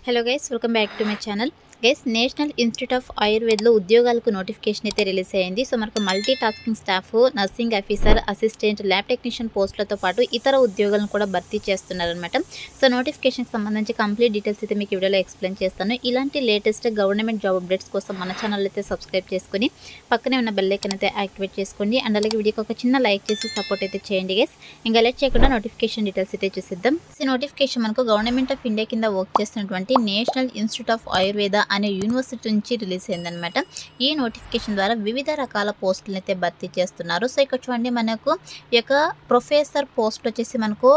Hello guys, welcome back to my channel. Guys, national institute of ఆయుర్వేద్లో ఉద్యోగాలకు notification అయితే release అయ్యింది. So మనకు multi tasking staff, nursing officer, assistant, lab technician పోస్టులతో పాటు ఇతర ఉద్యోగాలను కూడా భర్తీ చేస్తున్నారనమాట. సో నోటిఫికేషన్కి సంబంధించి కంప్లీట్ డీటెయిల్స్ అయితే మీకు వీడియోలో ఎక్స్ప్లెయిన్ చేస్తాను. ఇలాంటి లేటెస్ట్ గవర్నమెంట్ జాబ్ అప్డేట్స్ కోసం మన ఛానల్ అయితే సబ్స్క్రైబ్ చేసుకుని పక్కనే ఉన్న బెల్ ఐకాన్ అయితే యాక్టివేట్ చేసుకోండి. అండ్ అలాగే వీడియోకి ఒక చిన్న లైక్ చేసి సపోర్ట్ అయితే చేయండి గైస్. ఇంకా లేట్ చేయకుండా నోటిఫికేషన్ డీటెయిల్స్ అయితే చూసిద్దాం. ఈ నోటిఫికేషన్ మనకు గవర్నమెంట్ ఆఫ్ ఇండియా కింద వర్క్ చేస్తున్నటువంటి నేషనల్ ఇన్స్టిట్యూట్ ఆఫ్ ఆయుర్వేద అనే యూనివర్సిటీ నుంచి రిలీజ్ అయిందనమాట. ఈ నోటిఫికేషన్ ద్వారా వివిధ రకాల పోస్టులను అయితే భర్తీ చేస్తున్నారు. సో ఇక్కడ చూడండి, మనకు ఈ యొక్క ప్రొఫెసర్ పోస్ట్ వచ్చేసి మనకు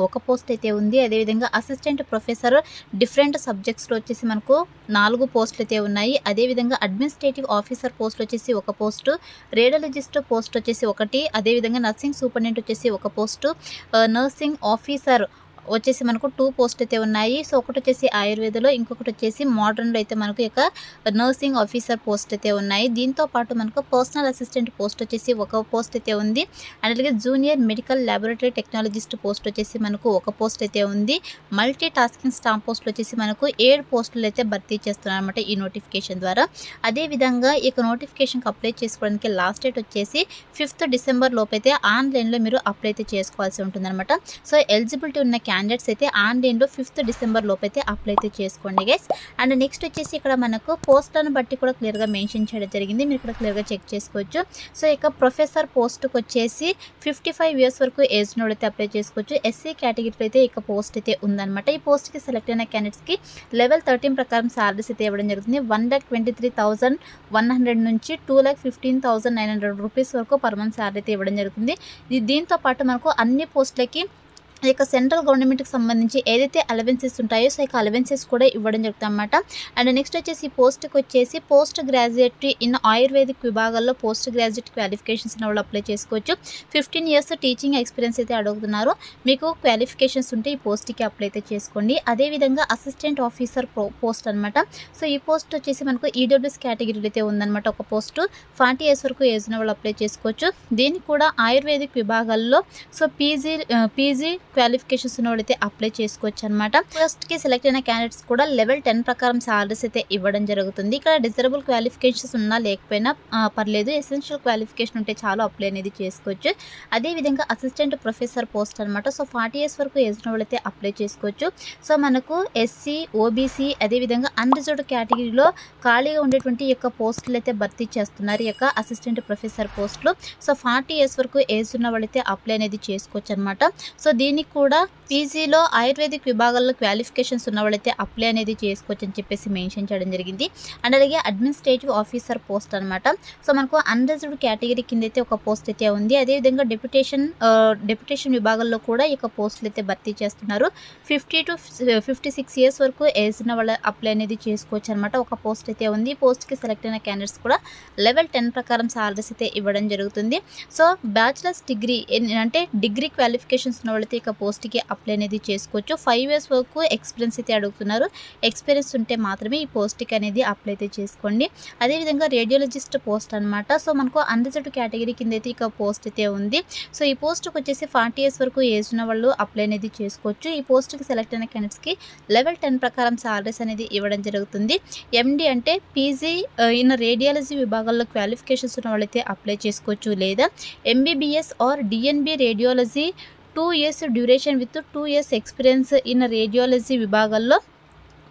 ఒక పోస్ట్ అయితే ఉంది. అదేవిధంగా అసిస్టెంట్ ప్రొఫెసర్ డిఫరెంట్ సబ్జెక్ట్స్లో వచ్చేసి మనకు 4 పోస్టులు అయితే ఉన్నాయి. అదేవిధంగా అడ్మినిస్ట్రేటివ్ ఆఫీసర్ పోస్ట్ వచ్చేసి ఒక పోస్టు, రేడియాలజిస్ట్ పోస్ట్ వచ్చేసి ఒకటి, అదేవిధంగా నర్సింగ్ సూపరింటెండెంట్ వచ్చేసి ఒక పోస్టు, నర్సింగ్ ఆఫీసర్ వచ్చేసి మనకు 2 పోస్ట్ అయితే ఉన్నాయి. సో ఒకటి వచ్చేసి ఆయుర్వేదలో, ఇంకొకటి వచ్చేసి మోడర్న్లో అయితే మనకు యొక్క నర్సింగ్ ఆఫీసర్ పోస్ట్ అయితే ఉన్నాయి. దీంతో పాటు మనకు పర్సనల్ అసిస్టెంట్ పోస్ట్ వచ్చేసి ఒక పోస్ట్ అయితే ఉంది. అండ్ అలాగే junior medical laboratory technologist post వచ్చేసి మనకు ఒక పోస్ట్ అయితే ఉంది. మల్టీ టాస్కింగ్ స్టాఫ్ పోస్టులు వచ్చేసి మనకు 7 పోస్టులు అయితే భర్తీ చేస్తున్నారు అనమాట ఈ నోటిఫికేషన్ ద్వారా. అదేవిధంగా ఈ నోటిఫికేషన్కి అప్లై చేసుకోవడానికి లాస్ట్ డేట్ వచ్చేసి 5th డిసెంబర్ లోపు అయితే ఆన్లైన్లో మీరు అప్లై అయితే చేసుకోవాల్సి ఉంటుందన్నమాట. సో ఎలిజిబిలిటీ ఉన్న క్యాండిడేట్స్ అయితే ఆన్లైన్లో 5th డిసెంబర్ లోపు అయితే అప్లై అయితే చేసుకోండి గైస్. అండ్ నెక్స్ట్ వచ్చేసి ఇక్కడ మనకు పోస్టులను బట్టి కూడా క్లియర్గా మెన్షన్ చేయడం జరిగింది. మీరు ఇక్కడ క్లియర్గా చెక్ చేసుకోవచ్చు. సో ఇక ప్రొఫెసర్ పోస్ట్కి వచ్చేసి 55 ఇయర్స్ వరకు ఏజ్ నోడ్ అయితే అప్లై చేసుకోవచ్చు. ఎస్సీ కేటగిరీలో అయితే ఇక పోస్ట్ అయితే ఉందన్నమాట. ఈ పోస్ట్కి సెలెక్ట్ అయిన క్యాండిడేట్స్కి లెవెల్ 13 ప్రకారం సాలరీస్ అయితే ఇవ్వడం జరుగుతుంది. 1,23,100 నుంచి 2,15,900 రూపీస్ వరకు పర్ మంత్ సాలరీ అయితే ఇవ్వడం జరుగుతుంది. దీంతో పాటు మనకు అన్ని పోస్టులకి ఈ యొక్క సెంట్రల్ గవర్నమెంట్కి సంబంధించి ఏదైతే అలవెన్సెస్ ఉంటాయో సో ఇక అలవెన్సెస్ కూడా ఇవ్వడం జరుగుతుంది అన్నమాట. అండ్ నెక్స్ట్ వచ్చేసి ఈ పోస్ట్కి వచ్చేసి పోస్ట్ గ్రాడ్యుయేట్ ఇన్ ఆయుర్వేదిక్ విభాగాల్లో పోస్ట్ గ్రాడ్యుయేట్ క్వాలిఫికేషన్స్ ఉన్న వాళ్ళు అప్లై చేసుకోవచ్చు. 15 ఇయర్స్ టీచింగ్ ఎక్స్పీరియన్స్ అయితే అడుగుతున్నారు. మీకు క్వాలిఫికేషన్స్ ఉంటే ఈ పోస్ట్కి అప్లై అయితే చేసుకోండి. అదేవిధంగా అసిస్టెంట్ ఆఫీసర్ పోస్ట్ అనమాట. సో ఈ పోస్ట్ వచ్చేసి మనకు ఈడబ్ల్యూఎస్ కేటగిరీలో అయితే ఉందన్నమాట. ఒక పోస్టు 40 ఇయర్స్ వరకు ఏజ్ ఉన్న వాళ్ళు అప్లై చేసుకోవచ్చు. దీనికి కూడా ఆయుర్వేదిక్ విభాగాల్లో సో పీజీ క్వాలిఫికేషన్స్ ఉన్న వాళ్ళైతే అప్లై చేసుకోవచ్చు అనమాట. ఫస్ట్కి సెలెక్ట్ అయిన క్యాండిడేట్స్ కూడా లెవెల్ 10 ప్రకారం సాలరీస్ అయితే ఇవ్వడం జరుగుతుంది. ఇక్కడ డిజరబుల్ క్వాలిఫికేషన్స్ ఉన్నా లేకపోయినా పర్లేదు, ఎసెన్షియల్ క్వాలిఫికేషన్ ఉంటే చాలు అప్లై అనేది చేసుకోవచ్చు. అదేవిధంగా అసిస్టెంట్ ప్రొఫెసర్ పోస్ట్ అనమాట. సో 40 ఇయర్స్ వరకు ఏజ్ ఉన్న వాళ్ళైతే అప్లై చేసుకోవచ్చు. సో మనకు ఎస్సీ, ఓబీసీ, అదేవిధంగా అన్రిజర్వ్డ్ కేటగిరీలో ఖాళీగా ఉండేటువంటి ఈ యొక్క పోస్టులు అయితే భర్తీ చేస్తున్నారు ఈ యొక్క అసిస్టెంట్ ప్రొఫెసర్ పోస్టులు. సో 40 ఇయర్స్ వరకు ఏజ్ ఉన్న వాళ్ళైతే అప్లై అనేది చేసుకోవచ్చు అనమాట. సో దీనికి కూడా పీజీలో ఆయుర్వేదిక్ విభాగాల్లో క్వాలిఫికేషన్స్ ఉన్న వాళ్ళైతే అప్లై అనేది చేసుకోవచ్చు అని చెప్పేసి మెన్షన్ చేయడం జరిగింది. అండ్ అలాగే అడ్మినిస్ట్రేటివ్ ఆఫీసర్ పోస్ట్ అనమాట. సో మనకు అన్రిజర్వ్డ్ కేటగిరీ కింద అయితే ఒక పోస్ట్ అయితే ఉంది. అదేవిధంగా డెప్యుటేషన్ విభాగాల్లో కూడా ఈ యొక్క పోస్టులు అయితే భర్తీ చేస్తున్నారు. 50 to 56 ఇయర్స్ వరకు ఏజ్ ఉన్న వాళ్ళ అప్లై అనేది చేసుకోవచ్చు అనమాట. ఒక పోస్ట్ అయితే ఉంది. ఈ పోస్ట్కి సెలెక్ట్ అయిన క్యాండిడేట్స్ కూడా లెవెల్ 10 ప్రకారం సాలరీస్ అయితే ఇవ్వడం జరుగుతుంది. సో బ్యాచిలర్స్ డిగ్రీ అంటే డిగ్రీ క్వాలిఫికేషన్స్ ఉన్న వాళ్ళైతే ఇక పోస్ట్కి అప్లై అనేది చేసుకోవచ్చు. 5 ఇయర్స్ వరకు ఎక్స్పీరియన్స్ అయితే అడుగుతున్నారు. ఎక్స్పీరియన్స్ ఉంటే మాత్రమే ఈ పోస్ట్కి అనేది అప్లై అయితే చేసుకోండి. అదేవిధంగా రేడియాలజిస్ట్ పోస్ట్ అనమాట. సో మనకు అన్రిజర్వ్డ్ కేటగిరీ కింద అయితే ఇక పోస్ట్ అయితే ఉంది. సో ఈ పోస్ట్కి వచ్చేసి 40 ఇయర్స్ వరకు ఏజ్ ఉన్న వాళ్ళు అప్లై అనేది చేసుకోవచ్చు. ఈ పోస్ట్కి సెలెక్ట్ అయిన క్యాండిడేట్స్కి లెవెల్ 10 ప్రకారం సాలరీస్ అనేది ఇవ్వడం జరుగుతుంది. ఎండి అంటే పీజీ ఇన్ రేడియాలజీ విభాగాల్లో క్వాలిఫికేషన్స్ ఉన్న వాళ్ళైతే అప్లై చేసుకోవచ్చు. లేదా MBBS or DNB radiology 2 years duration with 2 years experience in radiology విభాగాల్లో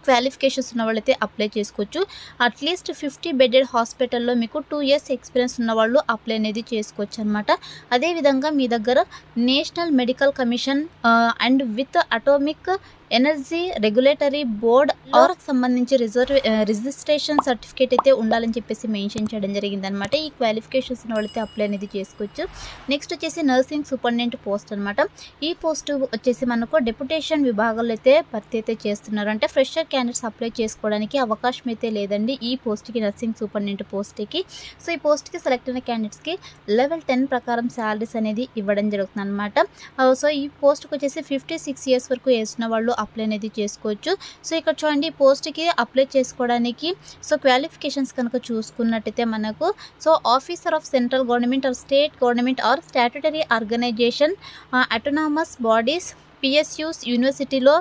క్వాలిఫికేషన్స్ ఉన్న వాళ్ళైతే అప్లై చేసుకోవచ్చు. అట్లీస్ట్ 50 బెడెడ్ హాస్పిటల్లో మీకు 2 ఇయర్స్ ఎక్స్పీరియన్స్ ఉన్న వాళ్ళు అప్లై అనేది చేసుకోవచ్చు అనమాట. అదేవిధంగా మీ దగ్గర national medical commission and with atomic energy regulatory board or సంబంధించి రిజిస్ట్రేషన్ సర్టిఫికేట్ అయితే ఉండాలని చెప్పేసి మెన్షన్ చేయడం జరిగిందనమాట. ఈ క్వాలిఫికేషన్స్ ఉన్న వాళ్ళైతే అప్లై అనేది చేసుకోవచ్చు. నెక్స్ట్ వచ్చేసి నర్సింగ్ సూపరింటెండెంట్ పోస్ట్ అనమాట. ఈ పోస్ట్ వచ్చేసి మనకు డెప్యుటేషన్ విభాగాల్లో అయితే భర్తీ అయితే చేస్తున్నారు. అంటే ఫ్రెషర్ క్యాండిడేట్స్ అప్లై చేసుకోవడానికి అవకాశం అయితే లేదండి ఈ పోస్ట్కి, నర్సింగ్ సూపరింటెండెంట్ పోస్ట్కి. సో ఈ పోస్ట్కి సెలెక్ట్ అయిన క్యాండిడేట్స్కి లెవెల్ 10 ప్రకారం శాలరీస్ అనేది ఇవ్వడం జరుగుతుంది అనమాట. సో ఈ పోస్ట్కి వచ్చేసి 56 ఇయర్స్ వరకు వేసిన వాళ్ళు అప్లై అనేది చేసుకోవచ్చు. సో ఇక్కడ చూడండి, పోస్ట్కి అప్లై చేసుకోవడానికి సో క్వాలిఫికేషన్స్ కనుక చూసుకున్నట్టయితే మనకు so officer of central government or state government or statutory organisation, autonomous bodies, PSUs యూనివర్సిటీలో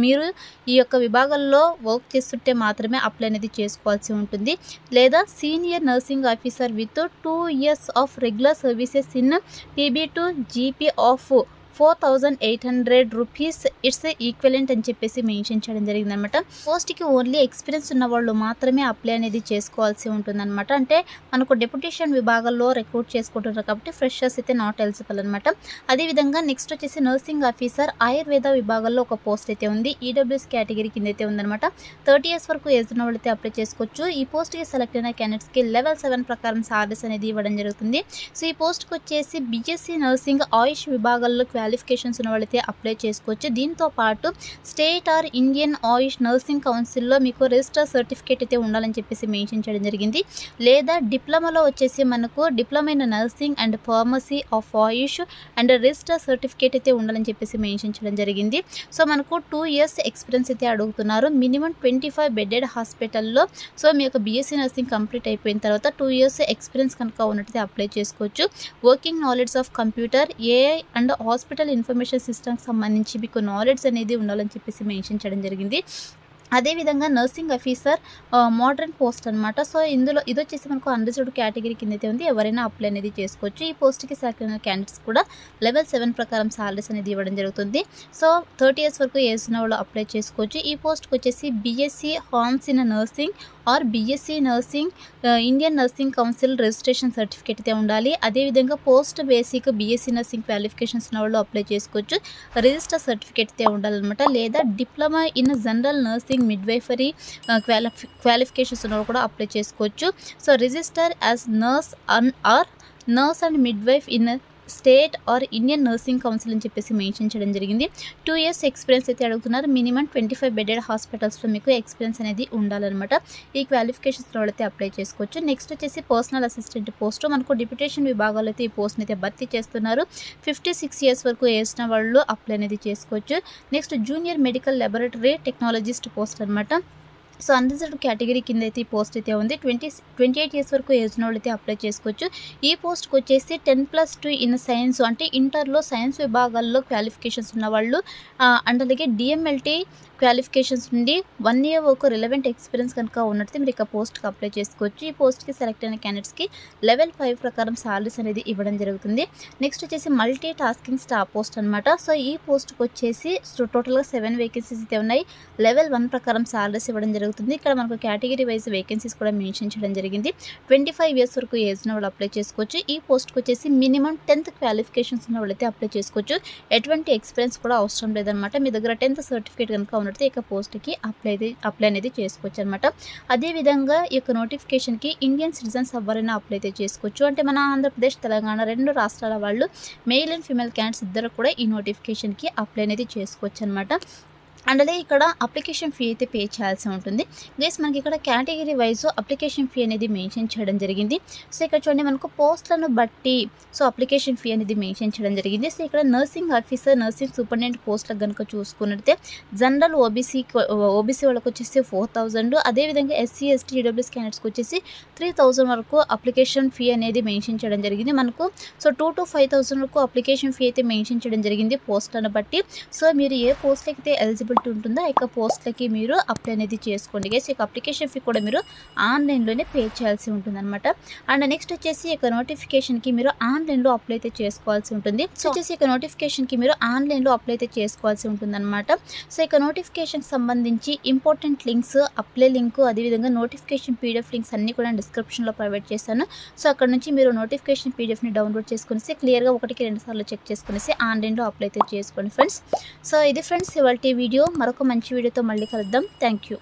మీరు ఈ యొక్క విభాగంలో వర్క్ చేస్తుంటే మాత్రమే అప్లై అనేది చేసుకోవాల్సి ఉంటుంది. లేదా senior nursing officer with 2 years of regular services in PB2 GP of 4,800 rupees it's equivalent అని చెప్పేసి మెన్షన్ చేయడం జరిగిందనమాట. పోస్ట్కి ఓన్లీ ఎక్స్పీరియన్స్ ఉన్న వాళ్ళు మాత్రమే అప్లై అనేది చేసుకోవాల్సి ఉంటుందన్నమాట. అంటే మనకు డెప్యుటేషన్ విభాగంలో రిక్రూట్ చేసుకుంటున్నారు కాబట్టి ఫ్రెషర్స్ అయితే నాట్ ఎలిజిబుల్ అనమాట. అదేవిధంగా నెక్స్ట్ వచ్చేసి నర్సింగ్ ఆఫీసర్ ఆయుర్వేద విభాగంలో ఒక పోస్ట్ అయితే ఉంది. ఈడబ్ల్యూఎస్ కేటగిరీ కింద అయితే ఉందన్నమాట. 30 years వరకు ఏజ్ ఉన్న వాళ్ళు అయితే అప్లై చేసుకోవచ్చు. ఈ పోస్ట్కి సెలెక్ట్ అయిన క్యాండిడేట్స్కి లెవెల్ 7 ప్రకారం సాలరీస్ అనేది ఇవ్వడం జరుగుతుంది. సో ఈ పోస్ట్కి వచ్చేసి బీఎస్సీ నర్సింగ్ ఆయుష్ విభాగాల్లో క్వాలిఫికేషన్స్ ఉన్న వాళ్ళైతే అప్లై చేసుకోవచ్చు. దీంతో పాటు state or Indian Ayush nursing కౌన్సిల్లో మీకు రిజిస్టర్ సర్టిఫికేట్ అయితే ఉండాలని చెప్పేసి మెన్షన్ చేయడం జరిగింది. లేదా డిప్లొమాలో వచ్చేసి మనకు diploma in nursing and pharmacy of Ayush and register certificate అయితే ఉండాలని చెప్పేసి మెన్షన్ చేయడం జరిగింది. సో మనకు 2 years ఎక్స్పీరియన్స్ అయితే అడుగుతున్నారు. మినిమం 25 bedded హాస్పిటల్లో సో మీ యొక్క బీఎస్సీ నర్సింగ్ కంప్లీట్ అయిపోయిన తర్వాత 2 years ఎక్స్పీరియన్స్ కనుక ఉన్నట్టయితే అప్లై చేసుకోవచ్చు. Working knowledge of computer, AI and hospital information సిస్టమ్కి సంబంధించి మీకు నాలెడ్జ్ అనేది ఉండాలని చెప్పేసి మెన్షన్ చేయడం జరిగింది. అదేవిధంగా నర్సింగ్ ఆఫీసర్ మోడర్న్ పోస్ట్ అనమాట. సో ఇందులో ఇది వచ్చేసి మనకు అన్రిజర్వ్డ్ కేటగిరీ కింద అయితే ఉంది. ఎవరైనా అప్లై అనేది చేసుకోవచ్చు. ఈ పోస్ట్కి సెలెక్ట్ అయిన క్యాండిడేట్స్ కూడా లెవెల్ 7 ప్రకారం సాలరీస్ అనేది ఇవ్వడం జరుగుతుంది. సో 30 years వరకు ఏజ్ ఉన్న వాళ్ళు అప్లై చేసుకోవచ్చు. ఈ పోస్ట్కి వచ్చేసి BSc harms in nursing or BSc nursing Indian nursing council registration certificate అయితే ఉండాలి. అదేవిధంగా post basic BSc nursing qualifications ఉన్న వాళ్ళు అప్లై చేసుకోవచ్చు. రిజిస్టర్ సర్టిఫికేట్ అయితే ఉండాలన్నమాట. లేదా diploma in general nursing midwifery qualifications ఉన్న కూడా అప్లై చేసుకోవచ్చు. So register as nurse are nurse and midwife in state or Indian nursing council అని చెప్పేసి మెన్షన్ చేయడం జరిగింది. 2 years ఎక్స్పీరియన్స్ అయితే అడుగుతున్నారు. మినిమం 25 bedded హాస్పిటల్స్లో మీకు ఎక్స్పీరియన్స్ అనేది ఉండాలన్నమాట. ఈ క్వాలిఫికేషన్స్లో అయితే అప్లై చేసుకోవచ్చు. నెక్స్ట్ వచ్చేసి పర్సనల్ అసిస్టెంట్ పోస్ట్. మనకు డిప్యుటేషన్ విభాగాల్లో అయితే ఈ పోస్ట్ని అయితే భర్తీ చేస్తున్నారు. 56 years వరకు వేసిన వాళ్ళు అప్లై అనేది చేసుకోవచ్చు. Next junior medical laboratory technologist post అనమాట. సో అన్రిజర్వ్డ్ కేటగిరీ కింద అయితే ఈ పోస్ట్ అయితే ఉంది. 28 years వరకు ఏజ్ ఉన్న వాళ్ళు అయితే అప్లై చేసుకోవచ్చు. ఈ పోస్ట్కి వచ్చేసి 10+2 ఇన్ సైన్స్ అంటే ఇంటర్లో సైన్స్ విభాగాల్లో క్వాలిఫికేషన్స్ ఉన్నవాళ్ళు అండ్ అలాగే డిఎంఎల్టీ క్వాలిఫికేషన్స్ నుండి 1 year వరకు రిలవెంట్ ఎక్స్పీరియన్స్ కనుక ఉన్నట్టు మీరు ఇక పోస్ట్కి అప్లై చేసుకోవచ్చు. ఈ పోస్ట్కి సెలెక్ట్ అయిన క్యాండిడేట్స్కి లెవెల్ 5 ప్రకారం సాలరీస్ అనేది ఇవ్వడం జరుగుతుంది. నెక్స్ట్ వచ్చేసి మల్టీ టాస్కింగ్ స్టాఫ్ పోస్ట్ అనమాట. సో ఈ పోస్ట్కి వచ్చేసి టోటల్గా 7 వేకెన్సీస్ అయితే ఉన్నాయి. లెవెల్ 1 ప్రకారం సాలరీస్ ఇవ్వడం జరుగుతుంది. ఇక్కడ మనకు కేటగిరీ వైజ్ వేకెన్సీస్ కూడా మెన్షన్ చేయడం జరిగింది. 25 years వరకు ఏజ్ ఉన్న వాళ్ళు అప్లై చేసుకోవచ్చు. ఈ పోస్ట్కి వచ్చేసి మినిమం 10th క్వాలిఫికేషన్స్ ఉన్న వాళ్ళైతే అప్లై చేసుకోవచ్చు. ఎటువంటి ఎక్స్పీరియన్స్ కూడా అవసరం లేదనమాట. మీ దగ్గర 10th సర్టిఫికేట్ కనుక ఉన్నట్టు ఇక పోస్ట్కి అప్లై అనేది చేసుకోవచ్చు అనమాట. అదేవిధంగా ఈ యొక్క నోటిఫికేషన్కి ఇండియన్ సిటిజన్స్ ఎవరైనా అప్లై అయితే చేసుకోవచ్చు. అంటే మన ఆంధ్రప్రదేశ్, తెలంగాణ 2 రాష్ట్రాల వాళ్ళు మెయిల్ అండ్ ఫీమేల్ క్యాండిడేట్స్ ఇద్దరు కూడా ఈ నోటిఫికేషన్కి అప్లై అనేది చేసుకోవచ్చు అనమాట. అండ్ అదే ఇక్కడ అప్లికేషన్ ఫీ అయితే పే చేయాల్సి ఉంటుంది. గైస్ మనకి ఇక్కడ కేటగిరీ వైజ్ అప్లికేషన్ ఫీ అనేది మెన్షన్ చేయడం జరిగింది. సో ఇక్కడ చూడండి మనకు పోస్టులను బట్టి సో అప్లికేషన్ ఫీ అనేది మెన్షన్ చేయడం జరిగింది. సో ఇక్కడ నర్సింగ్ ఆఫీసర్, నర్సింగ్ సూపరింటెండెంట్ పోస్టులకు కనుక చూసుకున్నట్లయితే జనరల్ ఓబీసీ వాళ్ళకి వచ్చేసి 4,000, అదేవిధంగా ఎస్సీ, ఎస్టీ, ఈడబ్ల్యూఎస్ క్యాండిడేట్స్కి వచ్చేసి 3,000 వరకు అప్లికేషన్ ఫీ అనేది మెన్షన్ చేయడం జరిగింది. మనకు సో 2 to 5,000 వరకు అప్లికేషన్ ఫీ అయితే మెన్షన్ చేయడం జరిగింది పోస్టులను బట్టి. సో మీరు ఏ పోస్ట్లకి అయితే ఎలిజిబిలిటీ ఉంటుందో ఆ యొక్క పోస్ట్లకి మీరు అప్లై అనేది చేసుకోండి గైస్. ఈ అప్లికేషన్ ఫీ కూడా మీరు ఆన్లైన్లోనే పే చేయాల్సి ఉంటుంది అనమాట. అండ్ నెక్స్ట్ వచ్చేసి ఇక నోటిఫికేషన్కి మీరు ఆన్లైన్లో అప్లై అయితే చేసుకోవాల్సి ఉంటుంది. సో వచ్చేసి ఇక నోటిఫికేషన్కి మీరు ఆన్లైన్లో అప్లై అయితే చేసుకోవాల్సి ఉంటుంది అనమాట. సో ఇక నోటిఫికేషన్కి సంబంధించి ఇంపార్టెంట్ లింక్స్, అప్లై లింక్, అదేవిధంగా నోటిఫికేషన్ పీడిఎఫ్ లింక్స్ అన్నీ కూడా డిస్క్రిప్షన్లో ప్రొవైడ్ చేశాను. సో అక్కడ నుంచి మీరు నోటిఫికేషన్ పీడిఎఫ్ని డౌన్లోడ్ చేసుకునేసి క్లియర్గా 1-2 సార్లు చెక్ చేసుకునేసి ఆన్లైన్లో అప్లై అయితే చేసుకోండి ఫ్రెండ్స్. సో ఇది ఫ్రెండ్స్ ఇవాళ వీడియో. మరొక మంచి వీడియోతో మళ్ళీ కలుద్దాం. Thank you.